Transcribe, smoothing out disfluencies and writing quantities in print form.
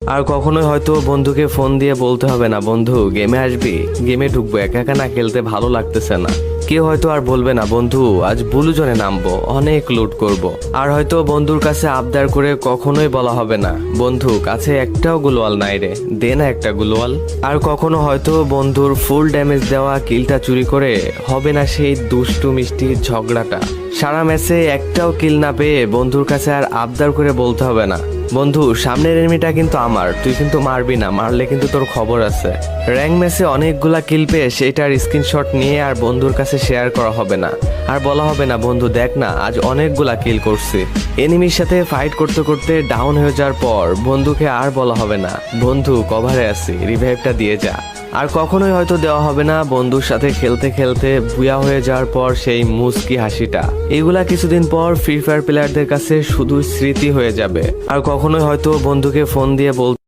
আর কখনোই হয়তো বন্ধুকে ফোন দিয়ে বলতে হবে না, বন্ধু গেমে আসবি, গেমে ঢুকবো, একা একা না খেলতে ভালো লাগতেছে না। কেউ হয়তো আর বলবে না, বন্ধু আজ ব্লু জোনে নামবো, অনেক লুট করব। আর হয়তো বন্ধুর কাছে আবদার করে কখনোই বলা হবে না, বন্ধু কাছে একটাও গুলোয়াল নাই রে, দে না একটা গুলোয়াল। আর কখনো হয়তো বন্ধুর ফুল ড্যামেজ দেওয়া কিলটা চুরি করে হবে না সেই দুষ্টু মিষ্টি ঝগড়াটা। সারা ম্যাচে একটাও কিল না পেয়ে বন্ধুর কাছে আর আবদার করে বলতে হবে না, বন্ধু সামনের এনিমিটা কিন্তু আমার, তুই কিন্তু মারবি না, মারলে কিন্তু তোর খবর আছে। র্যাঙ্ক ম্যাচে অনেকগুলা কিল পেয়ে সেটার স্ক্রিনশট নিয়ে আর বন্ধুর কাছে শেয়ার করা হবে না, আর বলা হবে না, বন্ধু দেখ না আজ অনেকগুলা কিল করছি। এনিমির সাথে ফাইট করতে করতে ডাউন হয়ে যাওয়ার পর বন্ধুকে আর বলা হবে না, বন্ধু কভারে আছি, রিভাইভটা দিয়ে যা। আর কখনোই হয়তো দেওয়া হবে না বন্ধুর সাথে খেলতে খেলতে বুয়া হয়ে যাওয়ার পর সেই মুস্কি হাসিটা। এগুলা কিছুদিন পর ফ্রি ফায়ার প্লেয়ারদের কাছে শুধু স্মৃতি হয়ে যাবে। আর কখনোই হয়তো বন্ধুকে ফোন দিয়ে বলতে